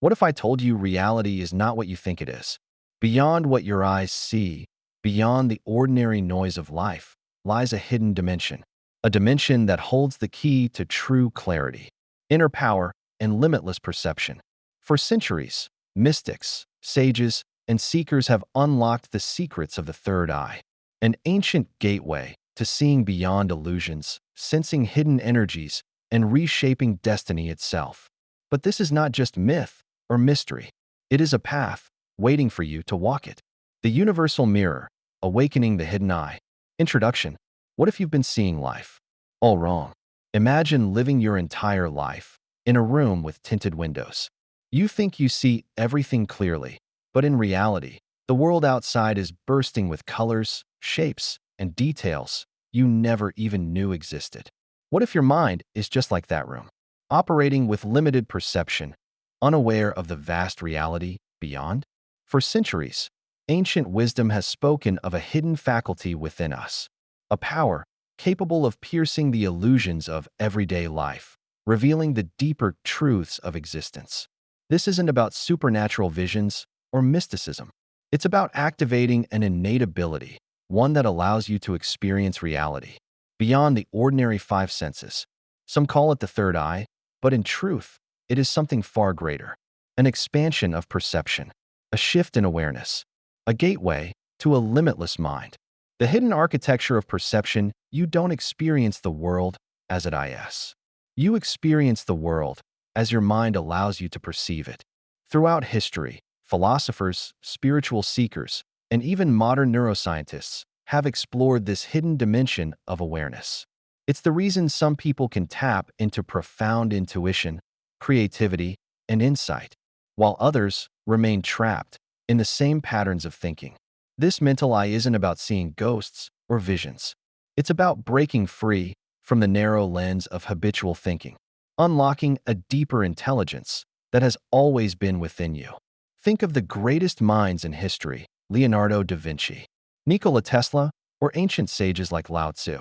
What if I told you reality is not what you think it is? Beyond what your eyes see, beyond the ordinary noise of life, lies a hidden dimension. A dimension that holds the key to true clarity, inner power, and limitless perception. For centuries, mystics, sages, and seekers have unlocked the secrets of the third eye, an ancient gateway to seeing beyond illusions, sensing hidden energies, and reshaping destiny itself. But this is not just myth or mystery. It is a path waiting for you to walk it. The Universal Mirror, Awakening the Hidden Eye. Introduction. What if you've been seeing life all wrong? Imagine living your entire life in a room with tinted windows. You think you see everything clearly, but in reality, the world outside is bursting with colors, shapes, and details you never even knew existed. What if your mind is just like that room, operating with limited perception, unaware of the vast reality beyond? For centuries, ancient wisdom has spoken of a hidden faculty within us, a power capable of piercing the illusions of everyday life, revealing the deeper truths of existence. This isn't about supernatural visions or mysticism. It's about activating an innate ability, one that allows you to experience reality beyond the ordinary five senses. Some call it the third eye, but in truth, it is something far greater, an expansion of perception, a shift in awareness, a gateway to a limitless mind. The hidden architecture of perception, you don't experience the world as it is. You experience the world as your mind allows you to perceive it. Throughout history, philosophers, spiritual seekers, and even modern neuroscientists have explored this hidden dimension of awareness. It's the reason some people can tap into profound intuition, creativity, and insight, while others remain trapped in the same patterns of thinking. This mental eye isn't about seeing ghosts or visions. It's about breaking free from the narrow lens of habitual thinking, unlocking a deeper intelligence that has always been within you. Think of the greatest minds in history, Leonardo da Vinci, Nikola Tesla, or ancient sages like Lao Tzu.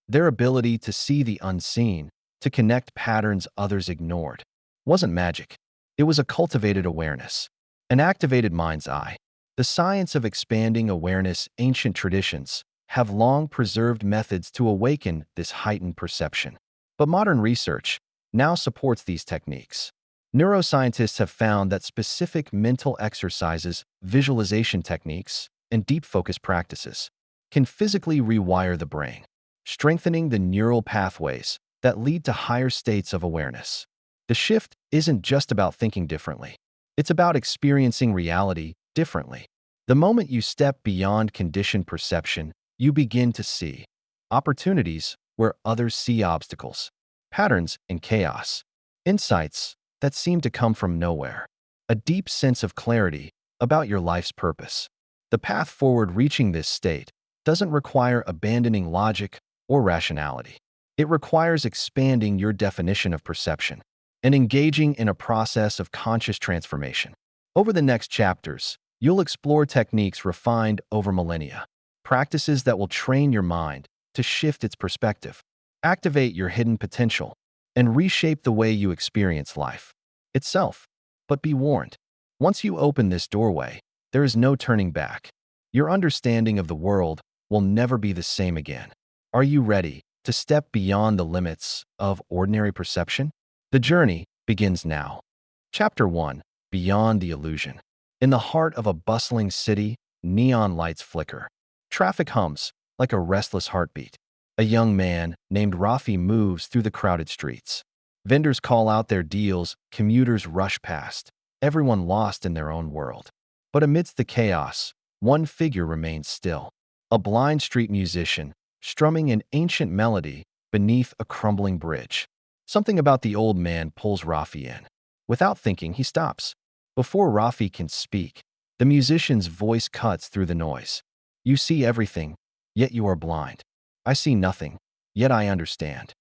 Their ability to see the unseen, to connect patterns others ignored, wasn't magic. It was a cultivated awareness, an activated mind's eye. The science of expanding awareness, ancient traditions have long preserved methods to awaken this heightened perception. But modern research now supports these techniques. Neuroscientists have found that specific mental exercises, visualization techniques, and deep focus practices can physically rewire the brain, strengthening the neural pathways that lead to higher states of awareness. The shift isn't just about thinking differently. It's about experiencing reality differently. The moment you step beyond conditioned perception, you begin to see opportunities where others see obstacles, patterns in chaos, insights that seem to come from nowhere, a deep sense of clarity about your life's purpose. The path forward reaching this state doesn't require abandoning logic or rationality. It requires expanding your definition of perception and engaging in a process of conscious transformation. Over the next chapters, you'll explore techniques refined over millennia, practices that will train your mind to shift its perspective, activate your hidden potential, and reshape the way you experience life itself. But be warned, once you open this doorway, there is no turning back. Your understanding of the world will never be the same again. Are you ready to step beyond the limits of ordinary perception? The journey begins now. Chapter 1. Beyond the Illusion. In the heart of a bustling city, neon lights flicker. Traffic hums like a restless heartbeat. A young man named Rafi moves through the crowded streets. Vendors call out their deals, commuters rush past, everyone lost in their own world. But amidst the chaos, one figure remains still. A blind street musician, strumming an ancient melody beneath a crumbling bridge. Something about the old man pulls Rafi in. Without thinking, he stops. Before Rafi can speak, the musician's voice cuts through the noise. You see everything, yet you are blind. I see nothing, yet I understand.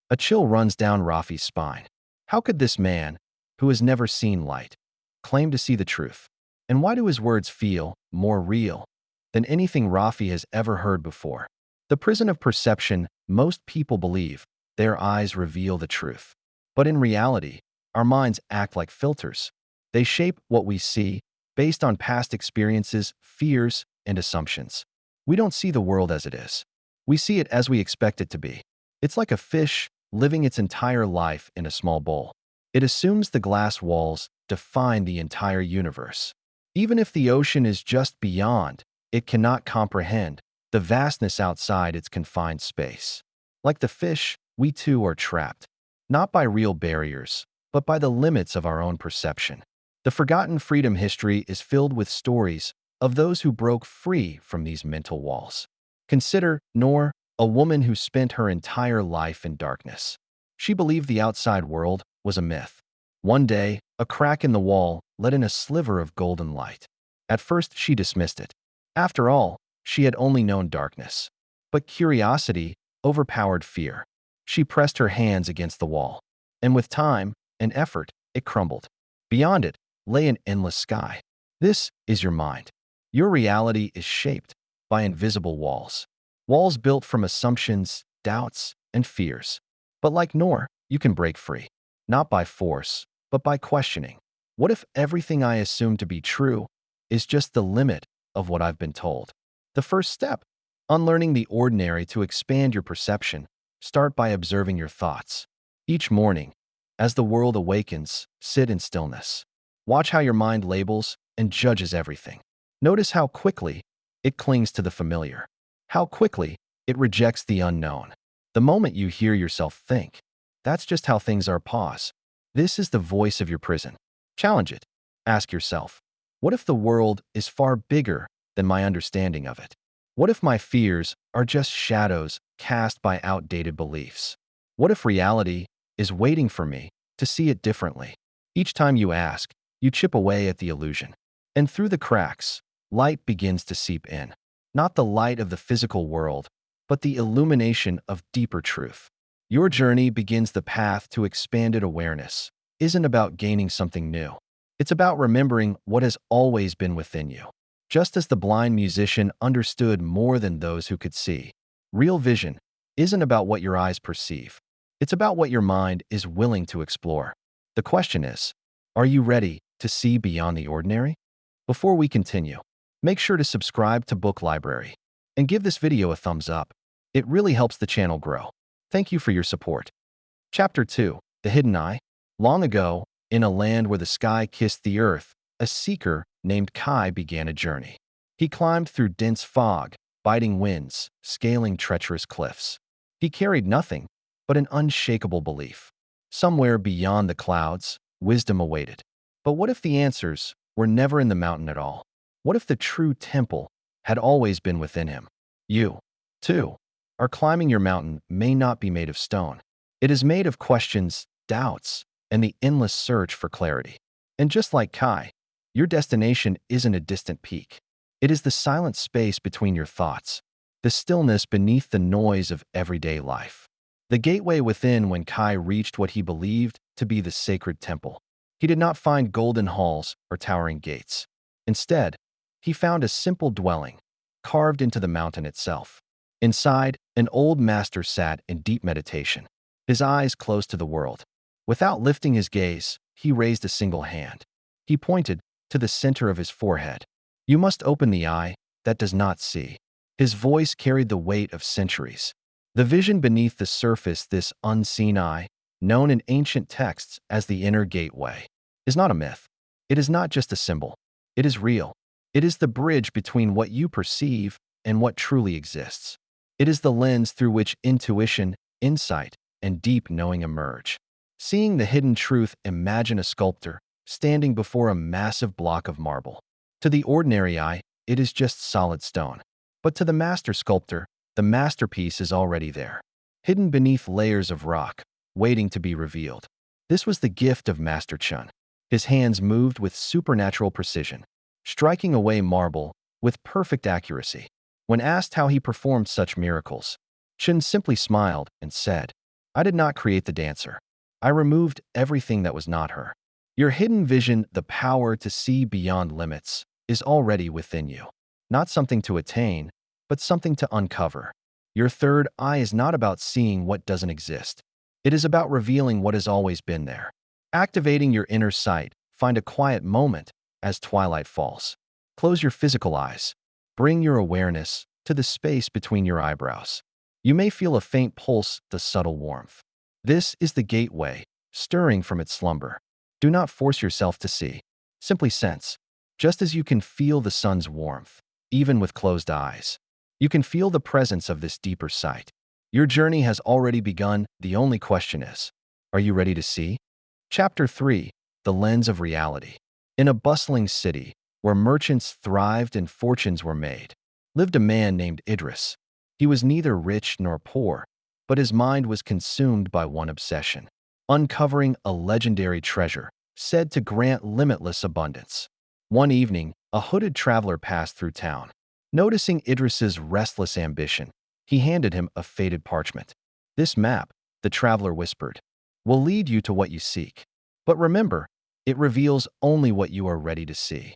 A chill runs down Rafi's spine. How could this man, who has never seen light, claim to see the truth? And why do his words feel more real than anything Rafi has ever heard before? The prison of perception, most people believe their eyes reveal the truth. But in reality, our minds act like filters. They shape what we see based on past experiences, fears, and assumptions. We don't see the world as it is. We see it as we expect it to be. It's like a fish living its entire life in a small bowl. It assumes the glass walls define the entire universe. Even if the ocean is just beyond, it cannot comprehend the vastness outside its confined space. Like the fish, we too are trapped, not by real barriers, but by the limits of our own perception. The forgotten freedom history is filled with stories of those who broke free from these mental walls. Consider Noor, a woman who spent her entire life in darkness. She believed the outside world was a myth. One day, a crack in the wall let in a sliver of golden light. At first, she dismissed it. After all, she had only known darkness. But curiosity overpowered fear. She pressed her hands against the wall, and with time and effort, it crumbled. Beyond it lay an endless sky. This is your mind. Your reality is shaped by invisible walls. Walls built from assumptions, doubts, and fears. But like Noor, you can break free. Not by force, but by questioning. What if everything I assume to be true is just the limit of what I've been told? The first step, unlearning the ordinary to expand your perception. Start by observing your thoughts. Each morning, as the world awakens, sit in stillness. Watch how your mind labels and judges everything. Notice how quickly it clings to the familiar, how quickly it rejects the unknown. The moment you hear yourself think, that's just how things are. Pause. This is the voice of your prison. Challenge it. Ask yourself, what if the world is far bigger than my understanding of it? What if my fears are just shadows cast by outdated beliefs? What if reality is waiting for me to see it differently? Each time you ask, you chip away at the illusion. And through the cracks, light begins to seep in. Not the light of the physical world, but the illumination of deeper truth. Your journey begins the path to expanded awareness. Isn't about gaining something new. It's about remembering what has always been within you. Just as the blind musician understood more than those who could see. Real vision isn't about what your eyes perceive. It's about what your mind is willing to explore. The question is, are you ready to see beyond the ordinary? Before we continue, make sure to subscribe to Book Library and give this video a thumbs up. It really helps the channel grow. Thank you for your support. Chapter 2, The Hidden Eye. Long ago, in a land where the sky kissed the earth, a seeker named Kai began a journey. He climbed through dense fog, biting winds, scaling treacherous cliffs. He carried nothing but an unshakable belief. Somewhere beyond the clouds, wisdom awaited. But what if the answers were never in the mountain at all? What if the true temple had always been within him? You, too, are climbing your mountain may not be made of stone. It is made of questions, doubts, and the endless search for clarity. And just like Kai, your destination isn't a distant peak. It is the silent space between your thoughts, the stillness beneath the noise of everyday life. The gateway within. When Kai reached what he believed to be the sacred temple, he did not find golden halls or towering gates. Instead, he found a simple dwelling, carved into the mountain itself. Inside, an old master sat in deep meditation, his eyes closed to the world. Without lifting his gaze, he raised a single hand. He pointed to the center of his forehead. You must open the eye that does not see. His voice carried the weight of centuries. The vision beneath the surface, this unseen eye, known in ancient texts as the inner gateway, is not a myth. It is not just a symbol. It is real. It is the bridge between what you perceive and what truly exists. It is the lens through which intuition, insight, and deep knowing emerge. Seeing the hidden truth, imagine a sculptor standing before a massive block of marble. To the ordinary eye, it is just solid stone. But to the master sculptor, the masterpiece is already there, hidden beneath layers of rock, waiting to be revealed. This was the gift of Master Chun. His hands moved with supernatural precision, striking away marble with perfect accuracy. When asked how he performed such miracles, Chun simply smiled and said, "I did not create the dancer. I removed everything that was not her." Your hidden vision, the power to see beyond limits, is already within you. Not something to attain, but something to uncover. Your third eye is not about seeing what doesn't exist. It is about revealing what has always been there. Activating your inner sight find a quiet moment as twilight falls. Close your physical eyes. Bring your awareness to the space between your eyebrows. You may feel a faint pulse, the subtle warmth. This is the gateway, stirring from its slumber. Do not force yourself to see. Simply sense. Just as you can feel the sun's warmth, even with closed eyes, you can feel the presence of this deeper sight. Your journey has already begun. The only question is, are you ready to see? Chapter 3. The Lens of Reality. In a bustling city, where merchants thrived and fortunes were made, lived a man named Idris. He was neither rich nor poor, but his mind was consumed by one obsession: uncovering a legendary treasure said to grant limitless abundance. One evening, a hooded traveler passed through town. Noticing Idris's restless ambition, he handed him a faded parchment. "This map," the traveler whispered, "will lead you to what you seek. But remember, it reveals only what you are ready to see."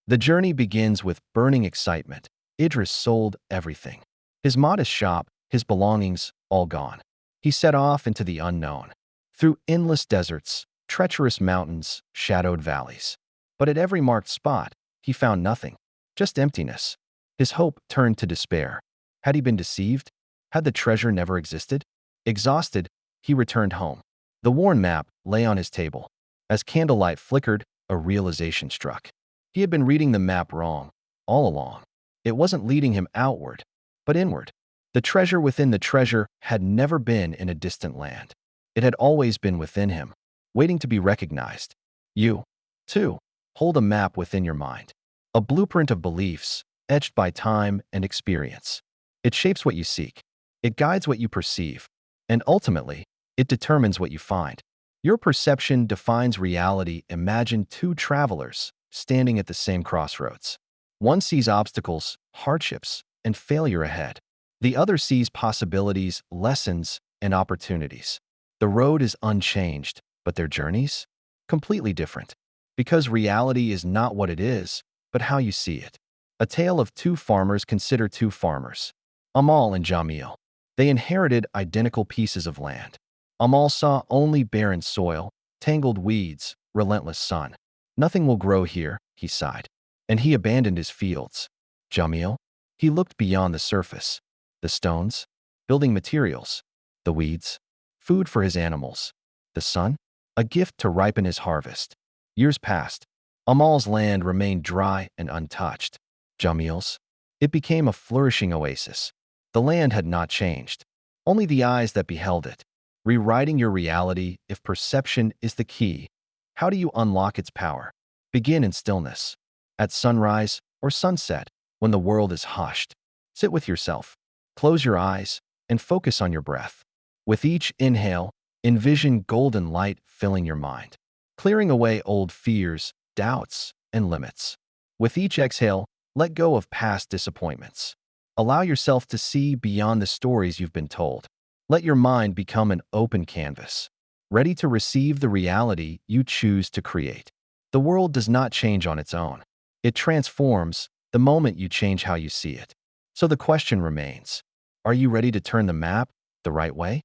The journey begins with burning excitement. Idris sold everything. His modest shop, his belongings, all gone. He set off into the unknown, through endless deserts, treacherous mountains, shadowed valleys. But at every marked spot, he found nothing, just emptiness. His hope turned to despair. Had he been deceived? Had the treasure never existed? Exhausted, he returned home. The worn map lay on his table. As candlelight flickered, a realization struck. He had been reading the map wrong, all along. It wasn't leading him outward, but inward. The treasure within the treasure had never been in a distant land. It had always been within him, waiting to be recognized. You, too, hold a map within your mind, a blueprint of beliefs, etched by time and experience. It shapes what you seek. It guides what you perceive. And ultimately, it determines what you find. Your perception defines reality. Imagine two travelers standing at the same crossroads. One sees obstacles, hardships, and failure ahead. The other sees possibilities, lessons, and opportunities. The road is unchanged, but their journeys? Completely different. Because reality is not what it is, but how you see it. A tale of two farmers. Consider two farmers, Amal and Jamil. They inherited identical pieces of land. Amal saw only barren soil, tangled weeds, relentless sun. "Nothing will grow here," he sighed, and he abandoned his fields. Jamil? He looked beyond the surface. The stones, building materials; the weeds, food for his animals; the sun, a gift to ripen his harvest. Years passed. Amal's land remained dry and untouched. Jamil's? It became a flourishing oasis. The land had not changed, only the eyes that beheld it. Rewriting your reality. If perception is the key, how do you unlock its power? Begin in stillness. At sunrise or sunset, when the world is hushed, sit with yourself. Close your eyes and focus on your breath. With each inhale, envision golden light filling your mind, clearing away old fears, doubts, and limits. With each exhale, let go of past disappointments. Allow yourself to see beyond the stories you've been told. Let your mind become an open canvas, ready to receive the reality you choose to create. The world does not change on its own. It transforms the moment you change how you see it. So the question remains, are you ready to turn the map the right way?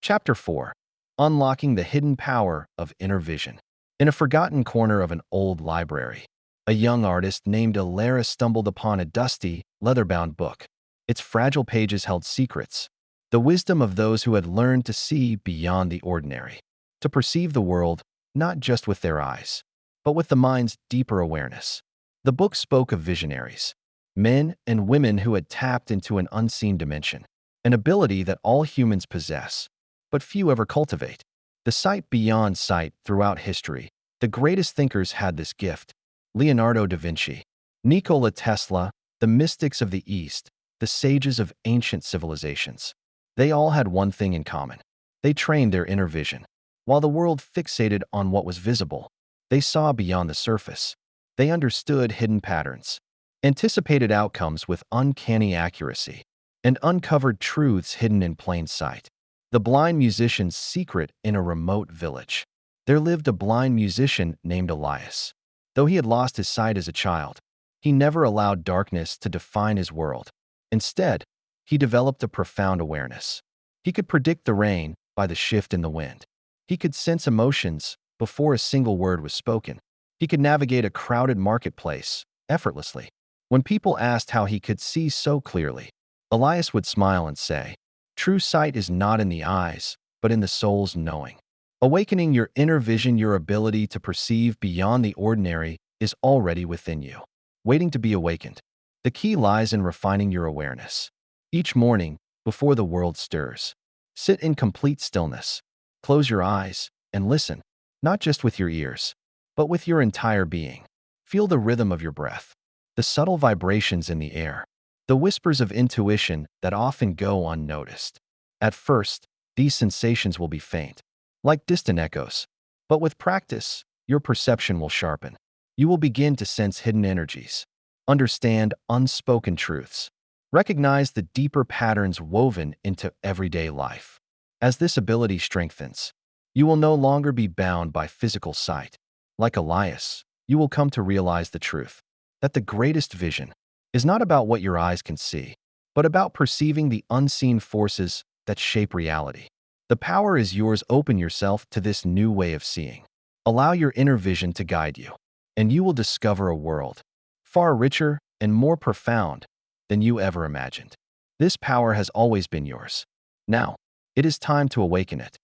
Chapter 4. Unlocking the Hidden Power of Inner Vision. In a forgotten corner of an old library, a young artist named Alara stumbled upon a dusty, leather-bound book. Its fragile pages held secrets, the wisdom of those who had learned to see beyond the ordinary, to perceive the world not just with their eyes, but with the mind's deeper awareness. The book spoke of visionaries, men and women who had tapped into an unseen dimension, an ability that all humans possess, but few ever cultivate. The sight beyond sight. Throughout history, the greatest thinkers had this gift: Leonardo da Vinci, Nikola Tesla, the mystics of the East, the sages of ancient civilizations. They all had one thing in common. They trained their inner vision. While the world fixated on what was visible, they saw beyond the surface. They understood hidden patterns, anticipated outcomes with uncanny accuracy, and uncovered truths hidden in plain sight. The blind musician's secret. In a remote village, there lived a blind musician named Elias. Though he had lost his sight as a child, he never allowed darkness to define his world. Instead, he developed a profound awareness. He could predict the rain by the shift in the wind. He could sense emotions before a single word was spoken. He could navigate a crowded marketplace effortlessly. When people asked how he could see so clearly, Elias would smile and say, "True sight is not in the eyes, but in the soul's knowing." Awakening your inner vision, your ability to perceive beyond the ordinary, is already within you, waiting to be awakened. The key lies in refining your awareness. Each morning, before the world stirs, sit in complete stillness. Close your eyes and listen, not just with your ears, but with your entire being. Feel the rhythm of your breath, the subtle vibrations in the air, the whispers of intuition that often go unnoticed. At first, these sensations will be faint, like distant echoes, but with practice, your perception will sharpen. You will begin to sense hidden energies, understand unspoken truths, recognize the deeper patterns woven into everyday life. As this ability strengthens, you will no longer be bound by physical sight. Like Elias, you will come to realize the truth, that the greatest vision is not about what your eyes can see, but about perceiving the unseen forces that shape reality. The power is yours. Open yourself to this new way of seeing. Allow your inner vision to guide you, and you will discover a world far richer and more profound than you ever imagined. This power has always been yours. Now, it is time to awaken it.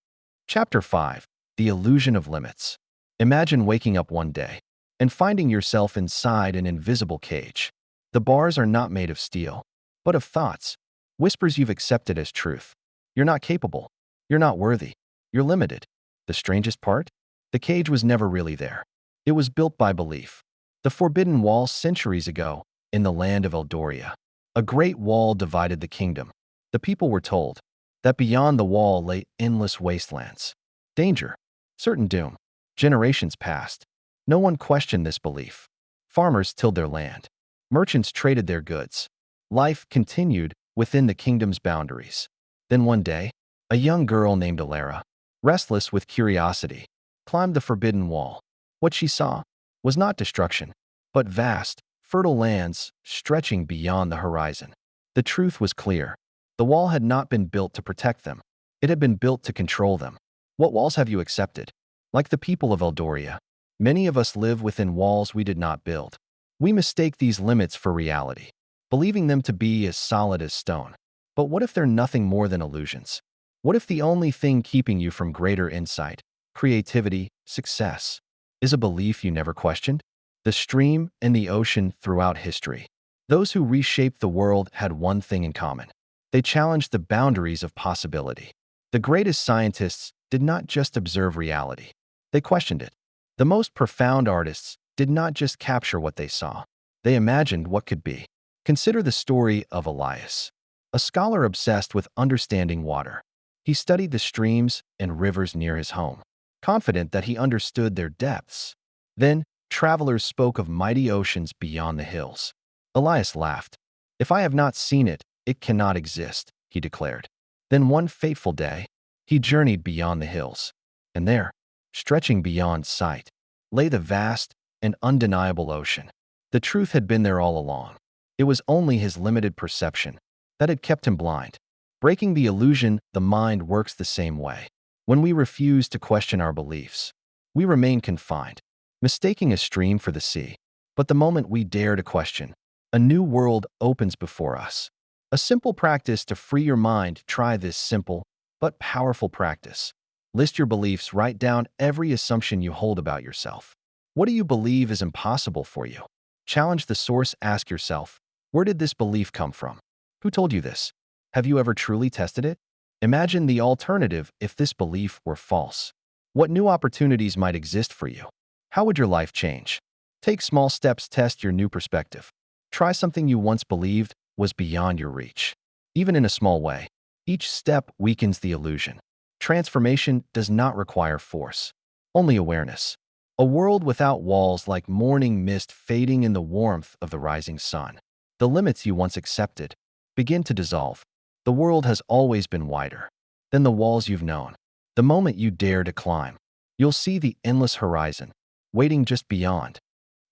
Chapter 5. The Illusion of Limits. Imagine waking up one day and finding yourself inside an invisible cage. The bars are not made of steel, but of thoughts, whispers you've accepted as truth. You're not capable. You're not worthy. You're limited. The strangest part? The cage was never really there. It was built by belief. The forbidden wall centuries ago, in the land of Eldoria. A great wall divided the kingdom. The people were told that beyond the wall lay endless wastelands. Danger. Certain doom. Generations passed. No one questioned this belief. Farmers tilled their land. Merchants traded their goods. Life continued within the kingdom's boundaries. Then one day, a young girl named Alara, restless with curiosity, climbed the forbidden wall. What she saw was not destruction, but vast, fertile lands stretching beyond the horizon. The truth was clear. The wall had not been built to protect them. It had been built to control them. What walls have you accepted? Like the people of Eldoria, many of us live within walls we did not build. We mistake these limits for reality, believing them to be as solid as stone. But what if they're nothing more than illusions? What if the only thing keeping you from greater insight, creativity, success, is a belief you never questioned? The stream and the ocean throughout history. Those who reshaped the world had one thing in common. They challenged the boundaries of possibility. The greatest scientists did not just observe reality. They questioned it. The most profound artists did not just capture what they saw. They imagined what could be. Consider the story of Elias, a scholar obsessed with understanding water. He studied the streams and rivers near his home, confident that he understood their depths. Then, travelers spoke of mighty oceans beyond the hills. Elias laughed. "If I have not seen it, it cannot exist," he declared. Then one fateful day, he journeyed beyond the hills. And there, stretching beyond sight, lay the vast and undeniable ocean. The truth had been there all along. It was only his limited perception that had kept him blind. Breaking the illusion, the mind works the same way. When we refuse to question our beliefs, we remain confined, mistaking a stream for the sea. But the moment we dare to question, a new world opens before us. A simple practice to free your mind. Try this simple but powerful practice. List your beliefs. Write down every assumption you hold about yourself. What do you believe is impossible for you? Challenge the source. Ask yourself, where did this belief come from? Who told you this? Have you ever truly tested it? Imagine the alternative if this belief were false. What new opportunities might exist for you? How would your life change? Take small steps. Test your new perspective. Try something you once believed was beyond your reach. Even in a small way, each step weakens the illusion. Transformation does not require force, only awareness. A world without walls, like morning mist fading in the warmth of the rising sun. The limits you once accepted begin to dissolve. The world has always been wider than the walls you've known. The moment you dare to climb, you'll see the endless horizon waiting just beyond.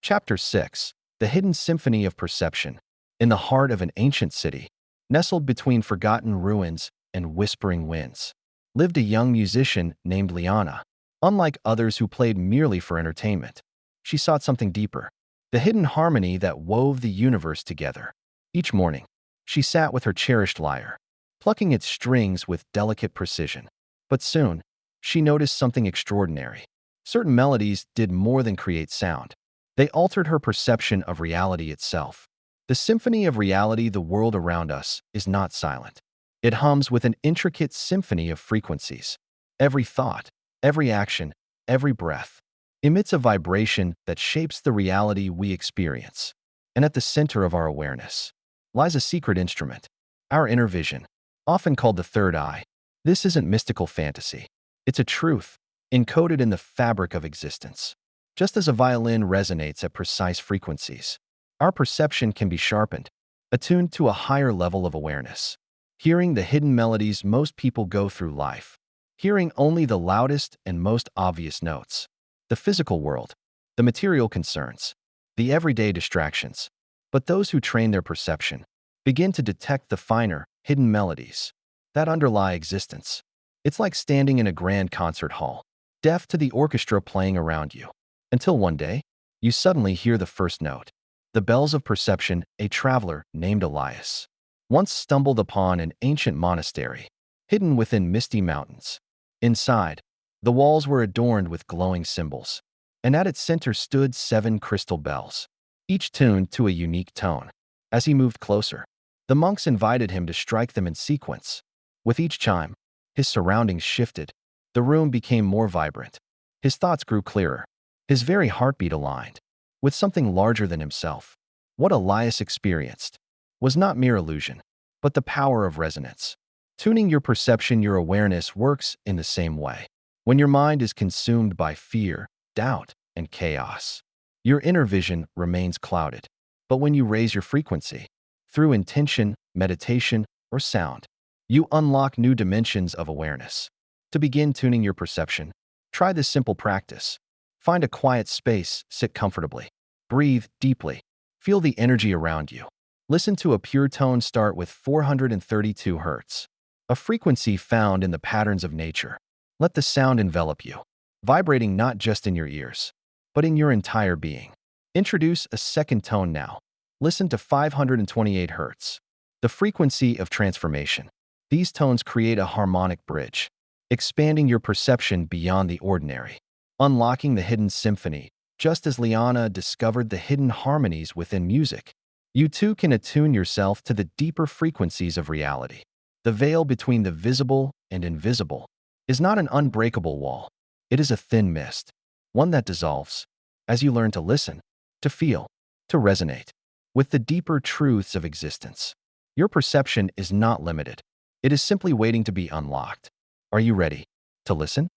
Chapter 6. The Hidden Symphony of Perception. In the heart of an ancient city, nestled between forgotten ruins and whispering winds, lived a young musician named Liana. Unlike others who played merely for entertainment, She sought something deeper, the hidden harmony that wove the universe together. Each morning, she sat with her cherished lyre, plucking its strings with delicate precision. But soon, she noticed something extraordinary. Certain melodies did more than create sound. They altered her perception of reality itself. The symphony of reality, the world around us, is not silent. It hums with an intricate symphony of frequencies. Every thought, every action, every breath emits a vibration that shapes the reality we experience. And at the center of our awareness lies a secret instrument, our inner vision, often called the third eye. This isn't mystical fantasy. It's a truth, encoded in the fabric of existence. Just as a violin resonates at precise frequencies, our perception can be sharpened, attuned to a higher level of awareness. Hearing the hidden melodies most people go through life, hearing only the loudest and most obvious notes. The physical world, the material concerns, the everyday distractions. But those who train their perception begin to detect the finer, hidden melodies that underlie existence. It's like standing in a grand concert hall, deaf to the orchestra playing around you, until one day, you suddenly hear the first note. The bells of perception. A traveler named Elias once stumbled upon an ancient monastery, hidden within misty mountains. Inside, the walls were adorned with glowing symbols, and at its center stood 7 crystal bells, each tuned to a unique tone. As he moved closer, the monks invited him to strike them in sequence. With each chime, his surroundings shifted. The room became more vibrant. His thoughts grew clearer. His very heartbeat aligned with something larger than himself. What Elias experienced was not mere illusion, but the power of resonance. Tuning your perception, your awareness works in the same way. When your mind is consumed by fear, doubt, and chaos, your inner vision remains clouded. But when you raise your frequency, through intention, meditation, or sound, you unlock new dimensions of awareness. To begin tuning your perception, try this simple practice. Find a quiet space, sit comfortably, breathe deeply, feel the energy around you. Listen to a pure tone. Start with 432 Hz, a frequency found in the patterns of nature. Let the sound envelop you, vibrating not just in your ears, but in your entire being. Introduce a second tone now. Listen to 528 Hz, the frequency of transformation. These tones create a harmonic bridge, expanding your perception beyond the ordinary, unlocking the hidden symphony. Just as Liana discovered the hidden harmonies within music, you too can attune yourself to the deeper frequencies of reality. The veil between the visible and invisible is not an unbreakable wall. It is a thin mist, one that dissolves as you learn to listen, to feel, to resonate with the deeper truths of existence. Your perception is not limited. It is simply waiting to be unlocked. Are you ready to listen?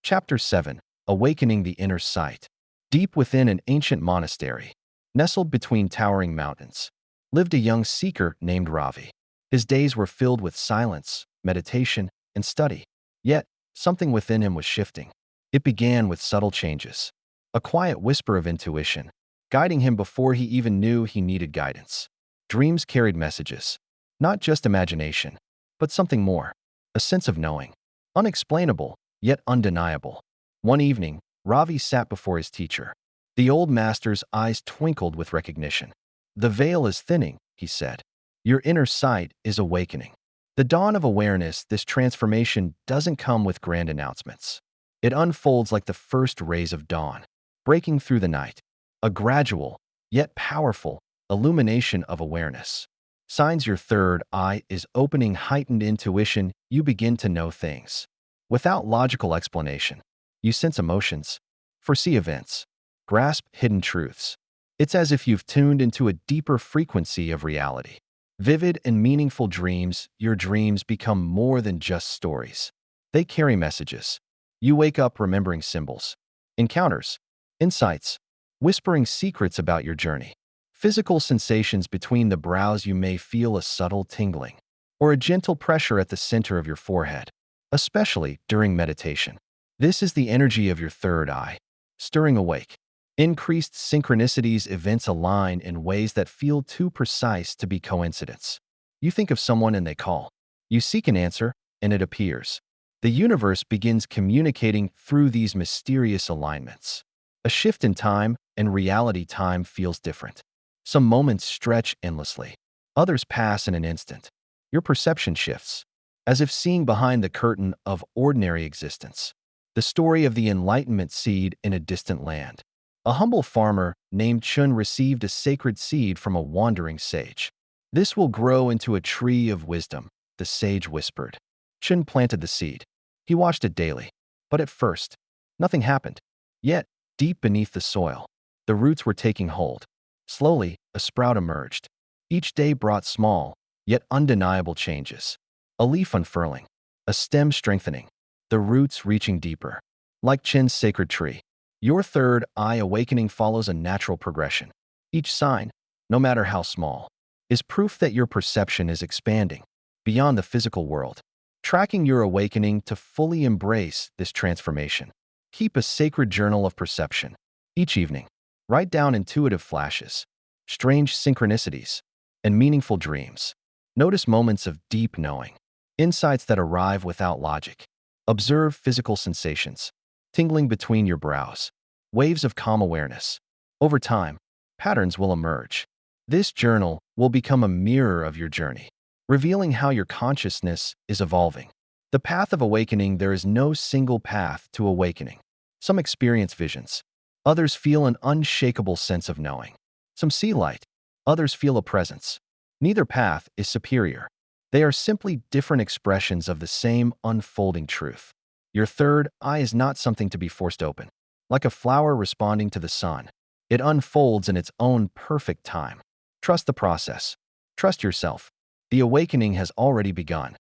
Chapter 7. Awakening the Inner Sight. Deep within an ancient monastery, nestled between towering mountains, lived a young seeker named Ravi. His days were filled with silence, meditation, and study. Yet, something within him was shifting. It began with subtle changes, a quiet whisper of intuition, guiding him before he even knew he needed guidance. Dreams carried messages, not just imagination, but something more, a sense of knowing, unexplainable, yet undeniable. One evening, Ravi sat before his teacher. The old master's eyes twinkled with recognition. "The veil is thinning," he said. "Your inner sight is awakening." The dawn of awareness. This transformation doesn't come with grand announcements. It unfolds like the first rays of dawn, breaking through the night. A gradual, yet powerful, illumination of awareness. Signs. Your third eye is opening. Heightened intuition. You begin to know things without logical explanation. You sense emotions, foresee events, grasp hidden truths. It's as if you've tuned into a deeper frequency of reality. Vivid and meaningful dreams. Your dreams become more than just stories. They carry messages. You wake up remembering symbols, encounters, insights, whispering secrets about your journey. Physical sensations. Between the brows, you may feel a subtle tingling or a gentle pressure at the center of your forehead, especially during meditation. This is the energy of your third eye, stirring awake. Increased synchronicities. Events align in ways that feel too precise to be coincidence. You think of someone and they call. You seek an answer, and it appears. The universe begins communicating through these mysterious alignments. A shift in time. and reality time feels different. Some moments stretch endlessly. Others pass in an instant. Your perception shifts, as if seeing behind the curtain of ordinary existence. The story of the Enlightenment seed in a distant land. A humble farmer named Chun received a sacred seed from a wandering sage. "This will grow into a tree of wisdom," the sage whispered. Chun planted the seed. He watched it daily. But at first, nothing happened. Yet, deep beneath the soil, the roots were taking hold. Slowly, a sprout emerged. Each day brought small, yet undeniable changes. A leaf unfurling, a stem strengthening, the roots reaching deeper. Like Chin's sacred tree, your third eye awakening follows a natural progression. Each sign, no matter how small, is proof that your perception is expanding beyond the physical world. Tracking your awakening to fully embrace this transformation. Keep a sacred journal of perception. Each evening, write down intuitive flashes, strange synchronicities, and meaningful dreams. Notice moments of deep knowing, insights that arrive without logic. Observe physical sensations, tingling between your brows, waves of calm awareness. Over time, patterns will emerge. This journal will become a mirror of your journey, revealing how your consciousness is evolving. The path of awakening. There is no single path to awakening. Some experience visions. Others feel an unshakable sense of knowing. Some see light. Others feel a presence. Neither path is superior. They are simply different expressions of the same unfolding truth. Your third eye is not something to be forced open. Like a flower responding to the sun, it unfolds in its own perfect time. Trust the process. Trust yourself. The awakening has already begun.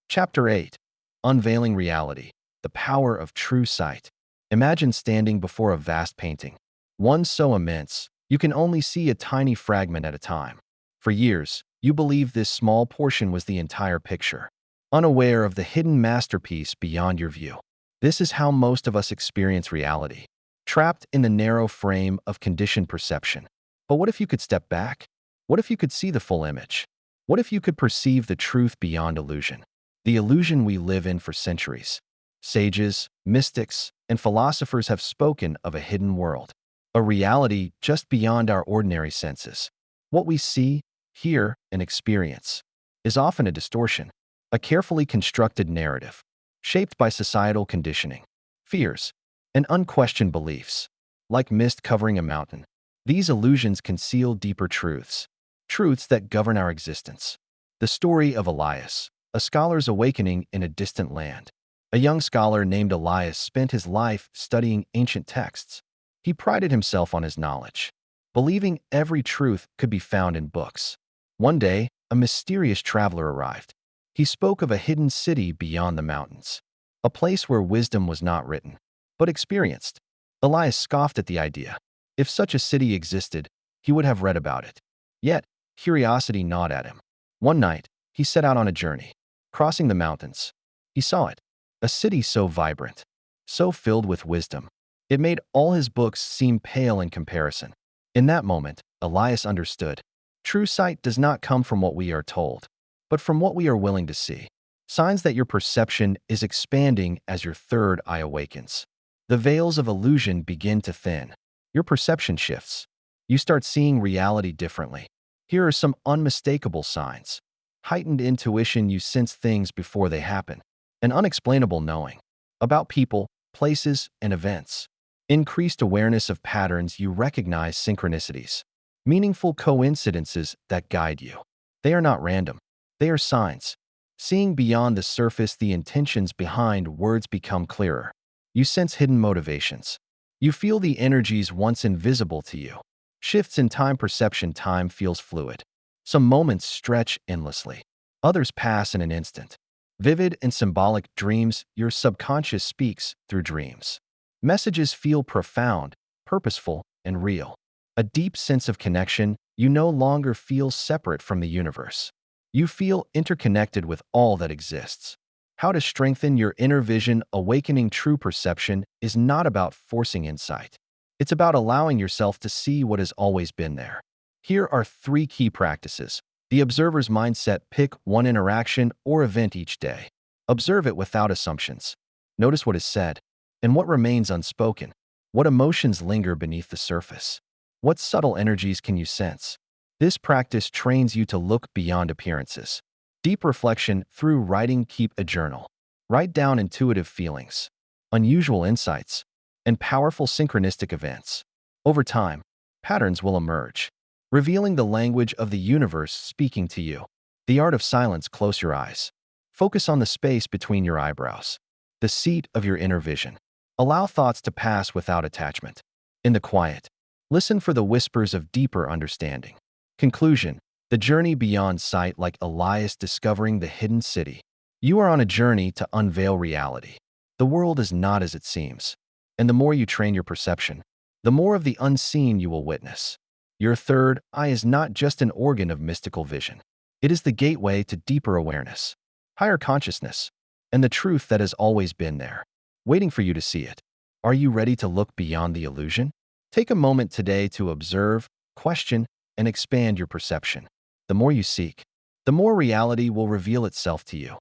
Chapter 8. Unveiling Reality. The Power of True Sight. Imagine standing before a vast painting, one so immense, you can only see a tiny fragment at a time. For years, you believed this small portion was the entire picture, unaware of the hidden masterpiece beyond your view. This is how most of us experience reality, trapped in the narrow frame of conditioned perception. But what if you could step back? What if you could see the full image? What if you could perceive the truth beyond illusion? The illusion we live in for centuries. Sages, mystics, and philosophers have spoken of a hidden world, a reality just beyond our ordinary senses. What we see, hear, and experience is often a distortion, a carefully constructed narrative, shaped by societal conditioning, fears, and unquestioned beliefs. Like mist covering a mountain, these illusions conceal deeper truths, truths that govern our existence. The story of Elias, a scholar's awakening in a distant land. A young scholar named Elias spent his life studying ancient texts. He prided himself on his knowledge, believing every truth could be found in books. One day, a mysterious traveler arrived. He spoke of a hidden city beyond the mountains, a place where wisdom was not written, but experienced. Elias scoffed at the idea. If such a city existed, he would have read about it. Yet, curiosity gnawed at him. One night, he set out on a journey. Crossing the mountains, he saw it, a city so vibrant, so filled with wisdom. It made all his books seem pale in comparison. In that moment, Elias understood. True sight does not come from what we are told, but from what we are willing to see. Signs that your perception is expanding as your third eye awakens. The veils of illusion begin to thin. Your perception shifts. You start seeing reality differently. Here are some unmistakable signs. Heightened intuition. You sense things before they happen. An unexplainable knowing about people, places, and events. Increased awareness of patterns. You recognize synchronicities, meaningful coincidences that guide you. They are not random. They are signs. Seeing beyond the surface, the intentions behind words become clearer. You sense hidden motivations. You feel the energies once invisible to you. Shifts in time perception. Time feels fluid. Some moments stretch endlessly. Others pass in an instant. Vivid and symbolic dreams. Your subconscious speaks through dreams. Messages feel profound, purposeful, and real. A deep sense of connection. You no longer feel separate from the universe. You feel interconnected with all that exists. How to strengthen your inner vision. Awakening true perception is not about forcing insight. It's about allowing yourself to see what has always been there. Here are 3 key practices. The observer's mindset. Pick one interaction or event each day. Observe it without assumptions. Notice what is said and what remains unspoken. What emotions linger beneath the surface. What subtle energies can you sense? This practice trains you to look beyond appearances. Deep reflection through writing. Keep a journal. Write down intuitive feelings, unusual insights, and powerful synchronistic events. Over time, patterns will emerge, revealing the language of the universe speaking to you. The art of silence. Close your eyes. Focus on the space between your eyebrows, the seat of your inner vision. Allow thoughts to pass without attachment. In the quiet, listen for the whispers of deeper understanding. Conclusion: the journey beyond sight, like Elias discovering the hidden city. You are on a journey to unveil reality. The world is not as it seems, and the more you train your perception, the more of the unseen you will witness. Your third eye is not just an organ of mystical vision. It is the gateway to deeper awareness, higher consciousness, and the truth that has always been there, waiting for you to see it. Are you ready to look beyond the illusion? Take a moment today to observe, question, and expand your perception. The more you seek, the more reality will reveal itself to you.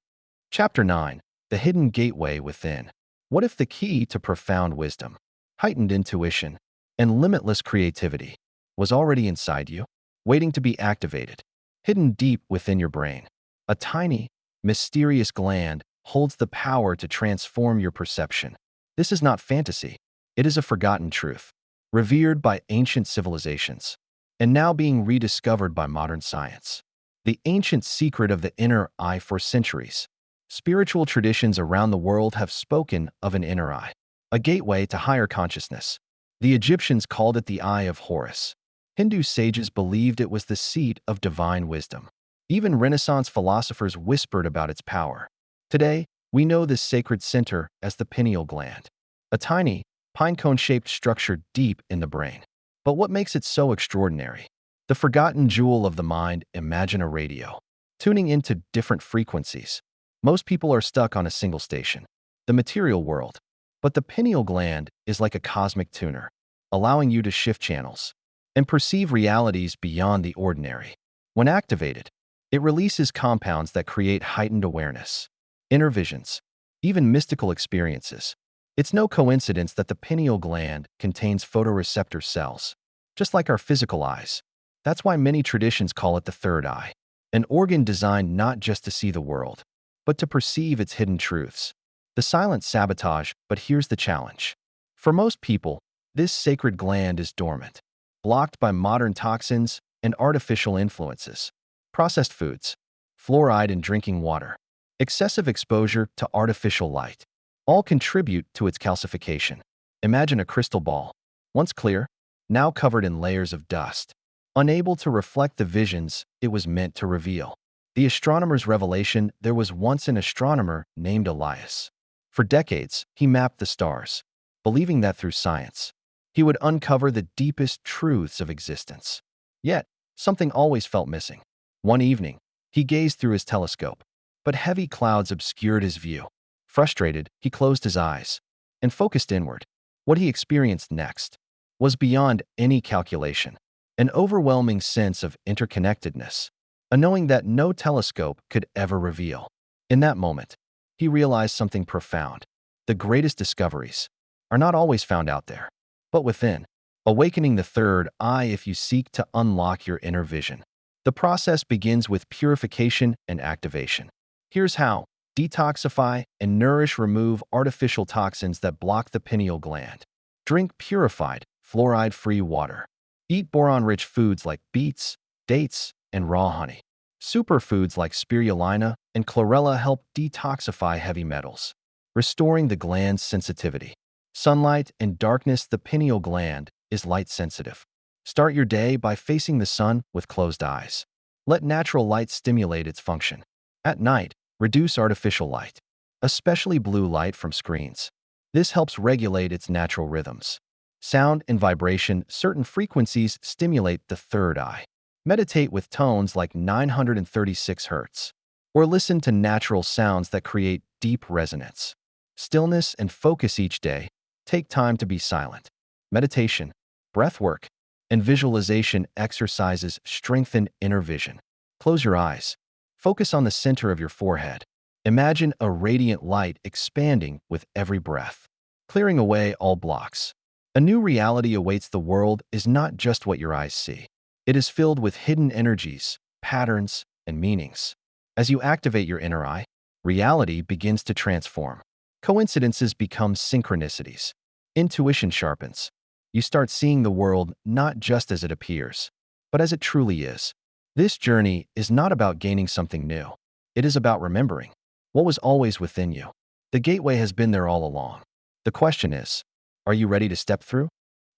Chapter 9: The Hidden Gateway Within. What if the key to profound wisdom, heightened intuition, and limitless creativity was already inside you, waiting to be activated? Hidden deep within your brain, a tiny, mysterious gland holds the power to transform your perception. This is not fantasy. It is a forgotten truth, revered by ancient civilizations, and now being rediscovered by modern science. The ancient secret of the inner eye. For centuries, spiritual traditions around the world have spoken of an inner eye, a gateway to higher consciousness. The Egyptians called it the Eye of Horus. Hindu sages believed it was the seat of divine wisdom. Even Renaissance philosophers whispered about its power. Today, we know this sacred center as the pineal gland, a tiny, pinecone-shaped structure deep in the brain. But what makes it so extraordinary? The forgotten jewel of the mind. Imagine a radio, tuning into different frequencies. Most people are stuck on a single station, the material world. But the pineal gland is like a cosmic tuner, allowing you to shift channels and perceive realities beyond the ordinary. When activated, it releases compounds that create heightened awareness, inner visions, even mystical experiences. It's no coincidence that the pineal gland contains photoreceptor cells, just like our physical eyes. That's why many traditions call it the third eye, an organ designed not just to see the world, but to perceive its hidden truths. The silent sabotage. But here's the challenge. For most people, this sacred gland is dormant, blocked by modern toxins and artificial influences. Processed foods, fluoride in drinking water, excessive exposure to artificial light, all contribute to its calcification. Imagine a crystal ball, once clear, now covered in layers of dust, unable to reflect the visions it was meant to reveal. The astronomer's revelation. There was once an astronomer named Elias. For decades, he mapped the stars, believing that through science, he would uncover the deepest truths of existence. Yet, something always felt missing. One evening, he gazed through his telescope, but heavy clouds obscured his view. Frustrated, he closed his eyes and focused inward. What he experienced next was beyond any calculation, an overwhelming sense of interconnectedness, a knowing that no telescope could ever reveal. In that moment, he realized something profound. The greatest discoveries are not always found out there, but within. Awakening the third eye. If you seek to unlock your inner vision, the process begins with purification and activation. Here's how. Detoxify and nourish. Remove artificial toxins that block the pineal gland. Drink purified, fluoride-free water. Eat boron-rich foods like beets, dates, and raw honey. Superfoods like spirulina and chlorella help detoxify heavy metals, restoring the gland's sensitivity. Sunlight and darkness. The pineal gland is light sensitive. Start your day by facing the sun with closed eyes. Let natural light stimulate its function. At night, reduce artificial light, especially blue light from screens. This helps regulate its natural rhythms. Sound and vibration. Certain frequencies stimulate the third eye. Meditate with tones like 936 Hz, or listen to natural sounds that create deep resonance. Stillness and focus. Each day, take time to be silent. Meditation, breath work, and visualization exercises strengthen inner vision. Close your eyes. Focus on the center of your forehead. Imagine a radiant light expanding with every breath, clearing away all blocks. A new reality awaits. The world is not just what your eyes see. It is filled with hidden energies, patterns, and meanings. As you activate your inner eye, reality begins to transform. Coincidences become synchronicities. Intuition sharpens. You start seeing the world not just as it appears, but as it truly is. This journey is not about gaining something new. It is about remembering what was always within you. The gateway has been there all along. The question is, are you ready to step through?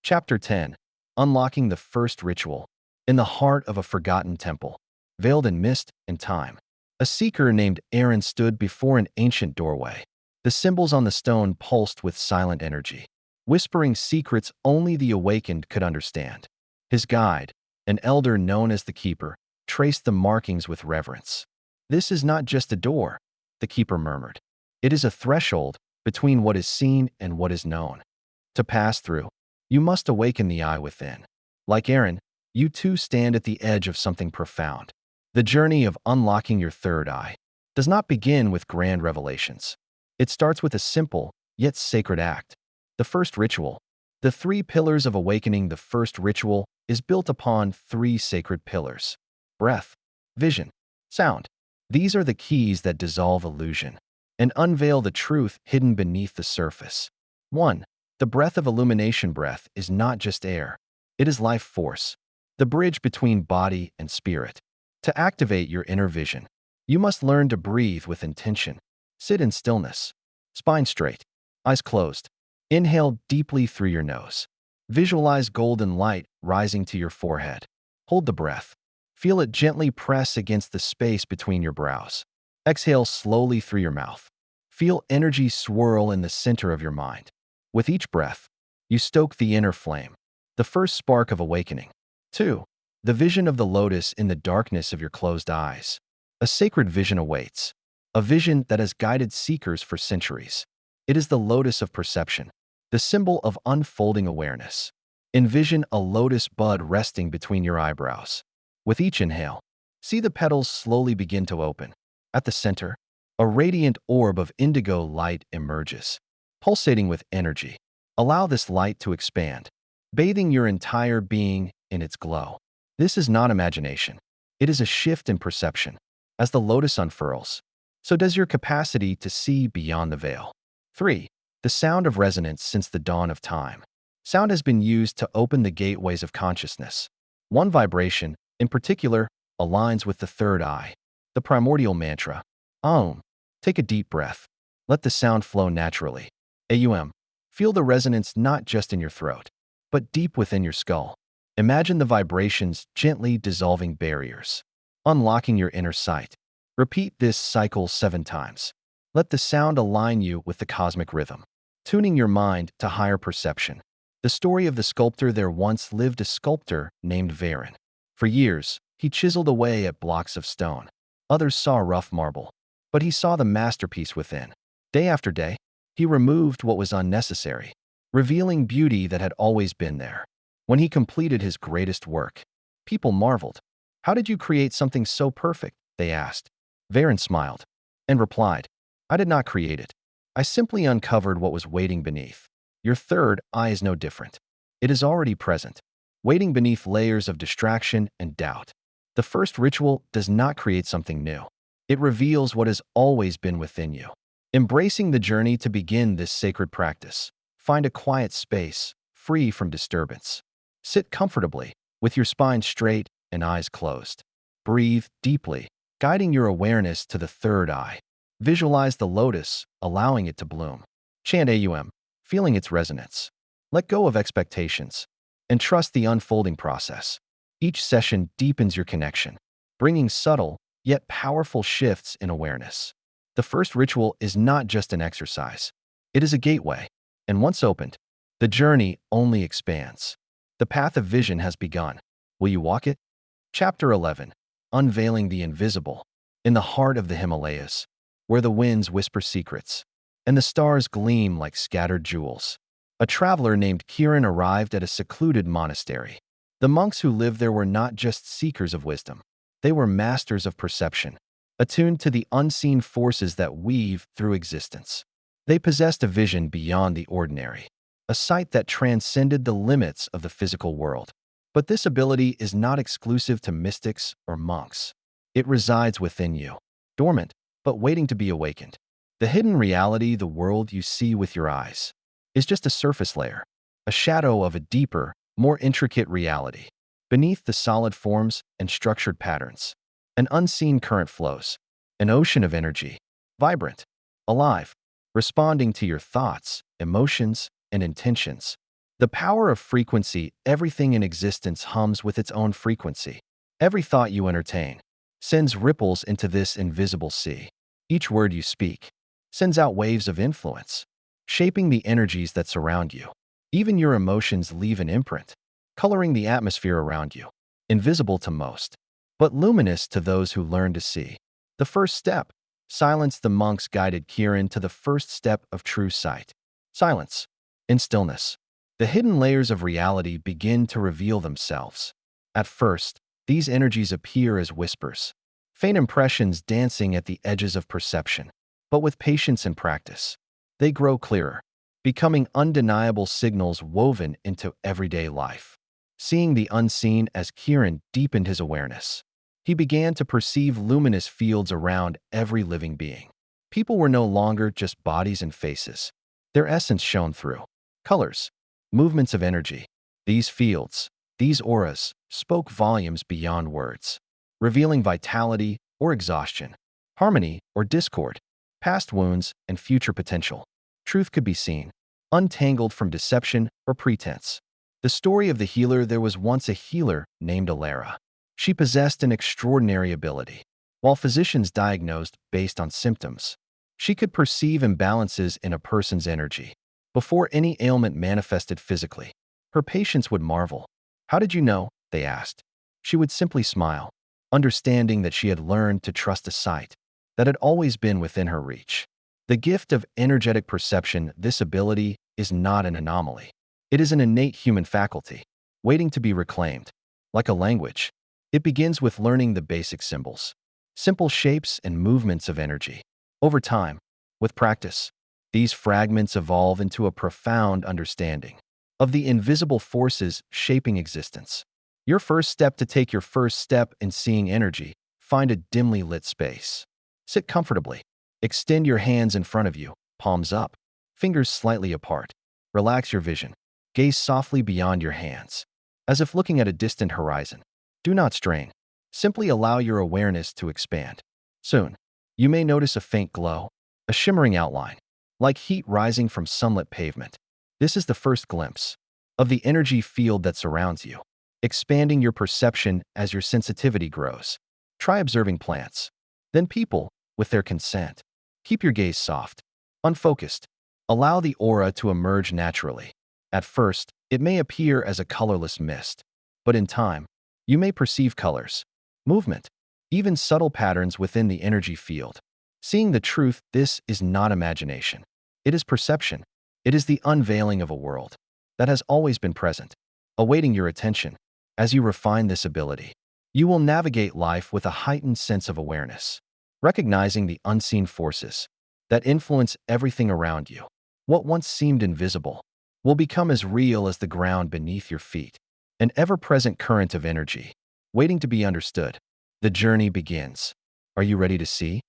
Chapter 10. Unlocking the First Ritual. In the heart of a forgotten temple, veiled in mist and time, a seeker named Aaron stood before an ancient doorway. The symbols on the stone pulsed with silent energy, whispering secrets only the awakened could understand. His guide, an elder known as the Keeper, traced the markings with reverence. "This is not just a door," the Keeper murmured. "It is a threshold between what is seen and what is known. To pass through, you must awaken the eye within. Like Aaron, you too stand at the edge of something profound. The journey of unlocking your third eye does not begin with grand revelations. It starts with a simple, yet sacred act. The first ritual. The three pillars of awakening. The first ritual is built upon three sacred pillars: breath, vision, sound. These are the keys that dissolve illusion and unveil the truth hidden beneath the surface. 1. The breath of illumination. Breath is not just air. It is life force, the bridge between body and spirit. To activate your inner vision, you must learn to breathe with intention. Sit in stillness, spine straight, eyes closed. Inhale deeply through your nose. Visualize golden light rising to your forehead. Hold the breath. Feel it gently press against the space between your brows. Exhale slowly through your mouth. Feel energy swirl in the center of your mind. With each breath, you stoke the inner flame, the first spark of awakening. 2. The vision of the lotus. In the darkness of your closed eyes, a sacred vision awaits, a vision that has guided seekers for centuries. It is the lotus of perception, the symbol of unfolding awareness. Envision a lotus bud resting between your eyebrows. With each inhale, see the petals slowly begin to open. At the center, a radiant orb of indigo light emerges, pulsating with energy. Allow this light to expand, bathing your entire being in its glow. This is not imagination. It is a shift in perception. As the lotus unfurls, so does your capacity to see beyond the veil. 3. The sound of resonance. Since the dawn of time, sound has been used to open the gateways of consciousness. One vibration, in particular, aligns with the third eye, the primordial mantra, Aum. Take a deep breath. Let the sound flow naturally. Aum. Feel the resonance not just in your throat, but deep within your skull. Imagine the vibrations gently dissolving barriers, unlocking your inner sight. Repeat this cycle 7 times. Let the sound align you with the cosmic rhythm, tuning your mind to higher perception. The story of the sculptor. There once lived a sculptor named Varen. For years, he chiseled away at blocks of stone. Others saw rough marble, but he saw the masterpiece within. Day after day, he removed what was unnecessary, revealing beauty that had always been there. When he completed his greatest work, people marveled. "How did you create something so perfect?" they asked. Varen smiled and replied, "I did not create it. I simply uncovered what was waiting beneath. Your third eye is no different. It is already present, waiting beneath layers of distraction and doubt. The first ritual does not create something new. It reveals what has always been within you." Embracing the journey. To begin this sacred practice, find a quiet space, free from disturbance. Sit comfortably, with your spine straight and eyes closed. Breathe deeply, guiding your awareness to the third eye. Visualize the lotus, allowing it to bloom. Chant Aum, feeling its resonance. Let go of expectations and trust the unfolding process. Each session deepens your connection, bringing subtle yet powerful shifts in awareness. The first ritual is not just an exercise. It is a gateway, and once opened, the journey only expands. The path of vision has begun. Will you walk it? Chapter 11. Unveiling the Invisible. In the heart of the Himalayas, where the winds whisper secrets and the stars gleam like scattered jewels, a traveler named Kiran arrived at a secluded monastery. The monks who lived there were not just seekers of wisdom. They were masters of perception, attuned to the unseen forces that weave through existence. They possessed a vision beyond the ordinary, a sight that transcended the limits of the physical world. But this ability is not exclusive to mystics or monks. It resides within you, dormant, but waiting to be awakened. The hidden reality, the world you see with your eyes, is just a surface layer, a shadow of a deeper, more intricate reality. Beneath the solid forms and structured patterns, an unseen current flows, an ocean of energy, vibrant, alive, responding to your thoughts, emotions, and intentions. The power of frequency, everything in existence hums with its own frequency. Every thought you entertain sends ripples into this invisible sea. Each word you speak sends out waves of influence, shaping the energies that surround you. Even your emotions leave an imprint, coloring the atmosphere around you, invisible to most, but luminous to those who learn to see. The first step. Silence. The monks guided Kiran to the first step of true sight. Silence. In stillness, the hidden layers of reality begin to reveal themselves. At first, these energies appear as whispers, faint impressions dancing at the edges of perception. But with patience and practice, they grow clearer, becoming undeniable signals woven into everyday life. Seeing the unseen. As Kiran deepened his awareness, he began to perceive luminous fields around every living being. People were no longer just bodies and faces. Their essence shone through. Colors, movements of energy. These fields, these auras, spoke volumes beyond words, revealing vitality or exhaustion, harmony or discord, past wounds and future potential. Truth could be seen, untangled from deception or pretense. The story of the healer. There was once a healer named Alara. She possessed an extraordinary ability. While physicians diagnosed based on symptoms, she could perceive imbalances in a person's energy before any ailment manifested physically. Her patients would marvel. "How did you know?" they asked. She would simply smile, understanding that she had learned to trust a sight that had always been within her reach. The gift of energetic perception. This ability is not an anomaly. It is an innate human faculty, waiting to be reclaimed. Like a language, it begins with learning the basic symbols, simple shapes and movements of energy. Over time, with practice, these fragments evolve into a profound understanding of the invisible forces shaping existence. Your first step. To take your first step in seeing energy, find a dimly lit space. Sit comfortably. Extend your hands in front of you, palms up, fingers slightly apart. Relax your vision. Gaze softly beyond your hands, as if looking at a distant horizon. Do not strain. Simply allow your awareness to expand. Soon, you may notice a faint glow, a shimmering outline, like heat rising from sunlit pavement. This is the first glimpse of the energy field that surrounds you, expanding your perception as your sensitivity grows. Try observing plants, then people, with their consent. Keep your gaze soft, unfocused. Allow the aura to emerge naturally. At first, it may appear as a colorless mist, but in time, you may perceive colors, movement, even subtle patterns within the energy field. Seeing the truth. This is not imagination. It is perception. It is the unveiling of a world that has always been present, awaiting your attention. As you refine this ability, you will navigate life with a heightened sense of awareness, recognizing the unseen forces that influence everything around you. What once seemed invisible will become as real as the ground beneath your feet, an ever-present current of energy, waiting to be understood. The journey begins. Are you ready to see?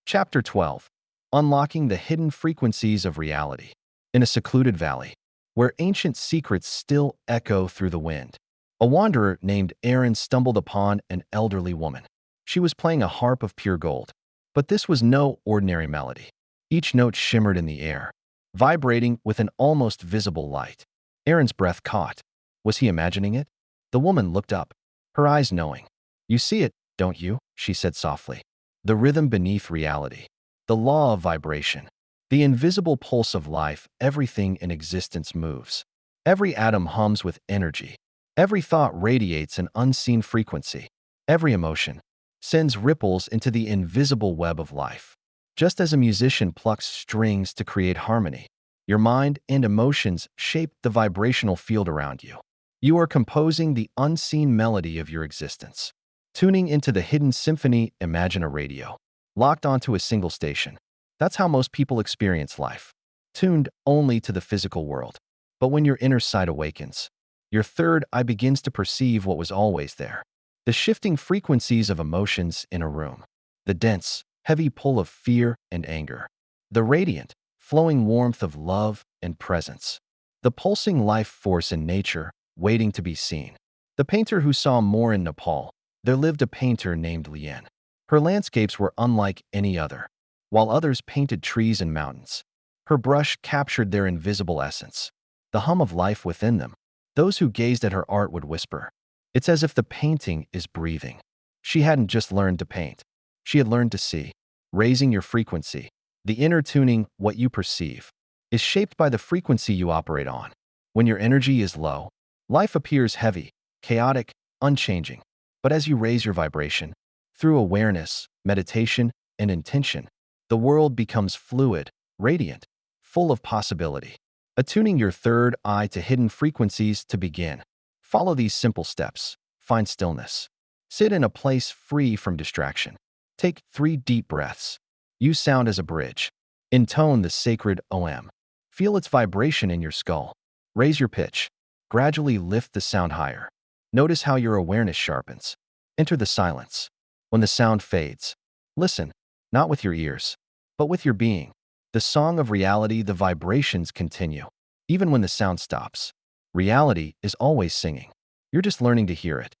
Chapter 12. Unlocking the hidden frequencies of reality. In a secluded valley, where ancient secrets still echo through the wind, a wanderer named Aaron stumbled upon an elderly woman. She was playing a harp of pure gold, but this was no ordinary melody. Each note shimmered in the air, vibrating with an almost visible light. Aaron's breath caught. Was he imagining it? The woman looked up, her eyes knowing. "You see it, don't you?" she said softly. "The rhythm beneath reality, the law of vibration, the invisible pulse of life. Everything in existence moves. Every atom hums with energy. Every thought radiates an unseen frequency. Every emotion sends ripples into the invisible web of life. Just as a musician plucks strings to create harmony, your mind and emotions shape the vibrational field around you. You are composing the unseen melody of your existence. Tuning into the hidden symphony. Imagine a radio, locked onto a single station. That's how most people experience life, tuned only to the physical world. But when your inner sight awakens, your third eye begins to perceive what was always there. The shifting frequencies of emotions in a room. The dense, heavy pull of fear and anger. The radiant, flowing warmth of love and presence. The pulsing life force in nature, waiting to be seen. The painter who saw more in Nepal. There lived a painter named Lien. Her landscapes were unlike any other. While others painted trees and mountains, her brush captured their invisible essence, the hum of life within them. Those who gazed at her art would whisper, "It's as if the painting is breathing." She hadn't just learned to paint. She had learned to see. Raising your frequency, the inner tuning, what you perceive, is shaped by the frequency you operate on. When your energy is low, life appears heavy, chaotic, unchanging. But as you raise your vibration, through awareness, meditation, and intention, the world becomes fluid, radiant, full of possibility. Attuning your third eye to hidden frequencies to begin. Follow these simple steps. Find stillness. Sit in a place free from distraction. Take 3 deep breaths. Use sound as a bridge. Intone the sacred OM. Feel its vibration in your skull. Raise your pitch. Gradually lift the sound higher. Notice how your awareness sharpens. Enter the silence. When the sound fades, listen, not with your ears, but with your being. The song of reality, the vibrations continue. Even when the sound stops, reality is always singing. You're just learning to hear it.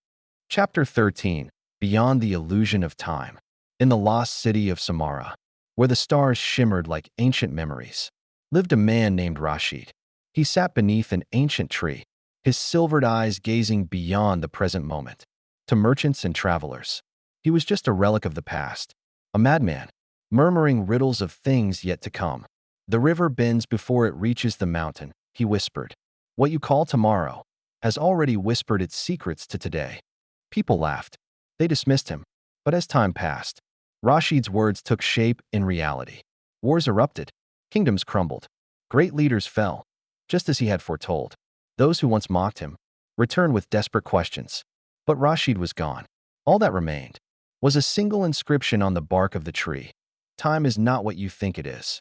Chapter 13. Beyond the Illusion of Time. In the lost city of Samara, where the stars shimmered like ancient memories, lived a man named Rashid. He sat beneath an ancient tree, his silvered eyes gazing beyond the present moment. To merchants and travelers, he was just a relic of the past, a madman, murmuring riddles of things yet to come. The river bends before it reaches the mountain, he whispered. What you call tomorrow has already whispered its secrets to today. People laughed. They dismissed him. But as time passed, Rashid's words took shape in reality. Wars erupted. Kingdoms crumbled. Great leaders fell, just as he had foretold. Those who once mocked him returned with desperate questions. But Rashid was gone. All that remained was a single inscription on the bark of the tree. Time is not what you think it is.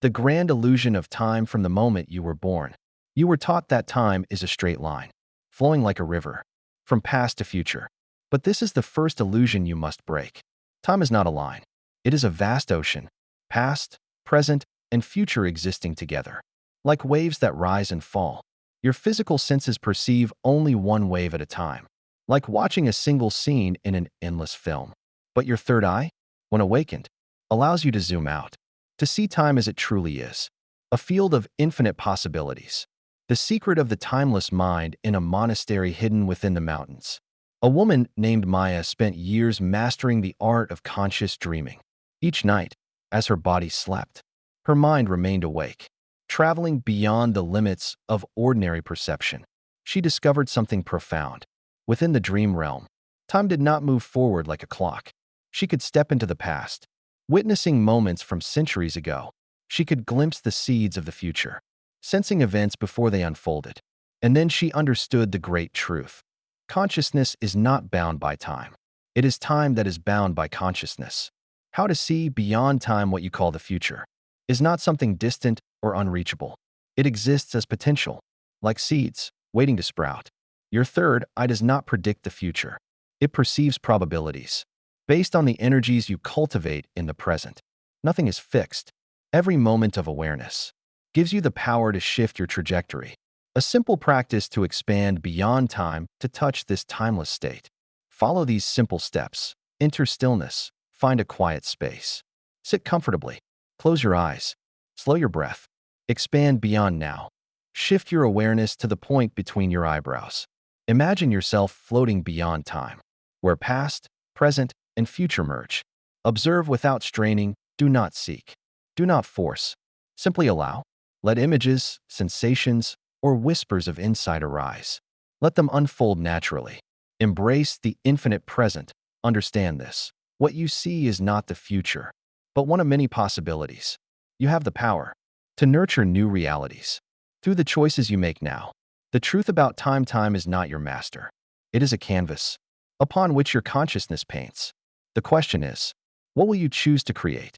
The grand illusion of time from the moment you were born. You were taught that time is a straight line, flowing like a river, from past to future. But this is the first illusion you must break. Time is not a line. It is a vast ocean, past, present, and future existing together. Like waves that rise and fall, your physical senses perceive only one wave at a time, like watching a single scene in an endless film. But your third eye, when awakened, allows you to zoom out, to see time as it truly is, a field of infinite possibilities. The secret of the timeless mind in a monastery hidden within the mountains. A woman named Maya spent years mastering the art of conscious dreaming. Each night, as her body slept, her mind remained awake, traveling beyond the limits of ordinary perception. She discovered something profound. Within the dream realm, time did not move forward like a clock. She could step into the past, witnessing moments from centuries ago. She could glimpse the seeds of the future, sensing events before they unfolded. And then she understood the great truth. Consciousness is not bound by time. It is time that is bound by consciousness. How to see beyond time, what you call the future, is not something distant or unreachable. It exists as potential, like seeds, waiting to sprout. Your third eye does not predict the future. It perceives probabilities, based on the energies you cultivate in the present. Nothing is fixed. Every moment of awareness gives you the power to shift your trajectory. A simple practice to expand beyond time to touch this timeless state. Follow these simple steps. Enter stillness. Find a quiet space. Sit comfortably. Close your eyes. Slow your breath. Expand beyond now. Shift your awareness to the point between your eyebrows. Imagine yourself floating beyond time, where past, present, and future merge. Observe without straining. Do not seek. Do not force. Simply allow. Let images, sensations, or whispers of insight arise. Let them unfold naturally. Embrace the infinite present. Understand this. What you see is not the future, but one of many possibilities. You have the power to nurture new realities through the choices you make now. The truth about time is not your master. It is a canvas upon which your consciousness paints. The question is, what will you choose to create?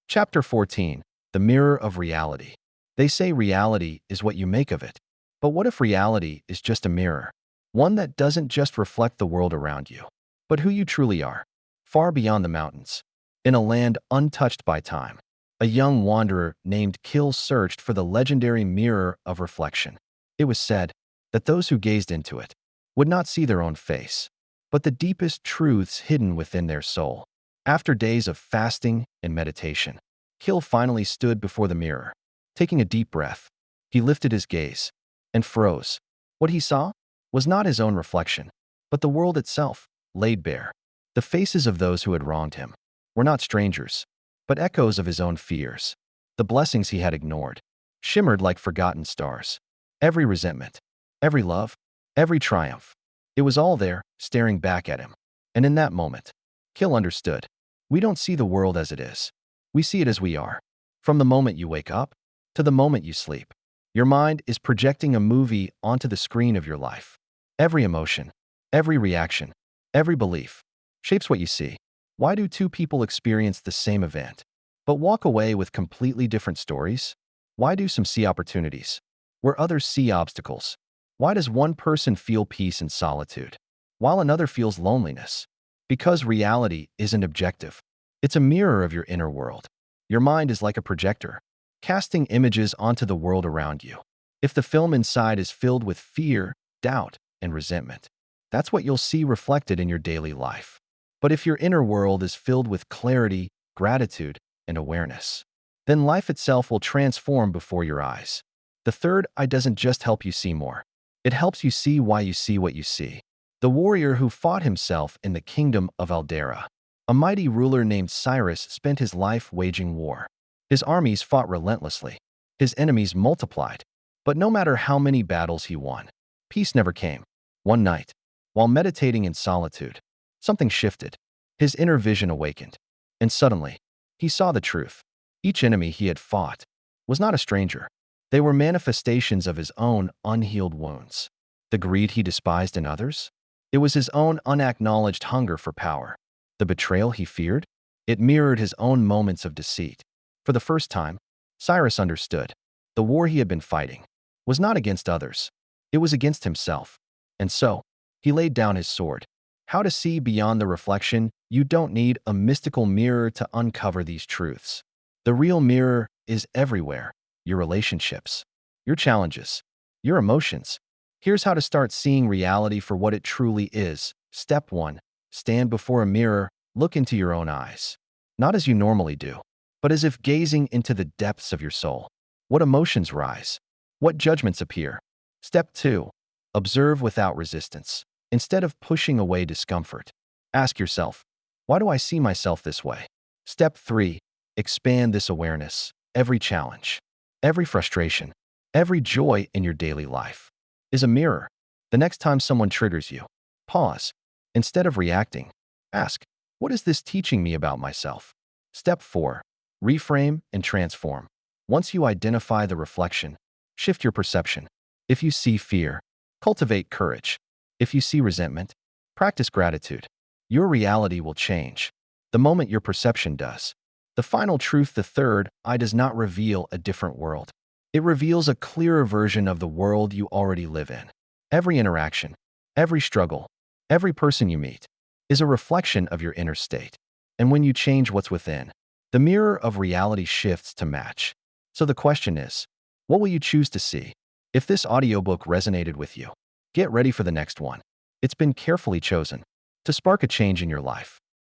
Chapter 14. The Mirror of Reality. They say reality is what you make of it. But what if reality is just a mirror? One that doesn't just reflect the world around you, but who you truly are, far beyond the mountains, in a land untouched by time. A young wanderer named Kill searched for the legendary mirror of reflection. It was said that those who gazed into it would not see their own face, but the deepest truths hidden within their soul. After days of fasting and meditation, Kill finally stood before the mirror. Taking a deep breath, he lifted his gaze and froze. What he saw was not his own reflection, but the world itself, laid bare. The faces of those who had wronged him were not strangers, but echoes of his own fears. The blessings he had ignored shimmered like forgotten stars. Every resentment, every love, every triumph. It was all there, staring back at him. And in that moment, Kill understood. We don't see the world as it is. We see it as we are. From the moment you wake up to the moment you sleep, your mind is projecting a movie onto the screen of your life. Every emotion, every reaction, every belief shapes what you see. Why do two people experience the same event, but walk away with completely different stories? Why do some see opportunities where others see obstacles? Why does one person feel peace and solitude, while another feels loneliness? Because reality isn't objective. It's a mirror of your inner world. Your mind is like a projector, casting images onto the world around you. If the film inside is filled with fear, doubt, and resentment, that's what you'll see reflected in your daily life. But if your inner world is filled with clarity, gratitude, and awareness, then life itself will transform before your eyes. The third eye doesn't just help you see more. It helps you see why you see what you see. The warrior who fought himself in the kingdom of Aldera. A mighty ruler named Cyrus spent his life waging war. His armies fought relentlessly. His enemies multiplied. But no matter how many battles he won, peace never came. One night, while meditating in solitude, something shifted. His inner vision awakened. And suddenly, he saw the truth. Each enemy he had fought was not a stranger. They were manifestations of his own unhealed wounds. The greed he despised in others? It was his own unacknowledged hunger for power. The betrayal he feared? It mirrored his own moments of deceit. For the first time, Cyrus understood. The war he had been fighting was not against others. It was against himself. And so, he laid down his sword. How to see beyond the reflection? You don't need a mystical mirror to uncover these truths. The real mirror is everywhere. Your relationships, your challenges, your emotions. Here's how to start seeing reality for what it truly is. Step 1. Stand before a mirror, look into your own eyes. Not as you normally do, but as if gazing into the depths of your soul. What emotions rise? What judgments appear? Step 2. Observe without resistance. Instead of pushing away discomfort, ask yourself, why do I see myself this way? Step 3. Expand this awareness. Every challenge, every frustration, every joy in your daily life is a mirror. The next time someone triggers you, pause. Instead of reacting, ask, what is this teaching me about myself? Step 4. Reframe and transform. Once you identify the reflection, shift your perception. If you see fear, cultivate courage. If you see resentment, practice gratitude. Your reality will change the moment your perception does. The final truth, the third eye, does not reveal a different world. It reveals a clearer version of the world you already live in. Every interaction, every struggle, every person you meet is a reflection of your inner state. And when you change what's within, the mirror of reality shifts to match. So the question is, what will you choose to see? If this audiobook resonated with you, get ready for the next one. It's been carefully chosen to spark a change in your life.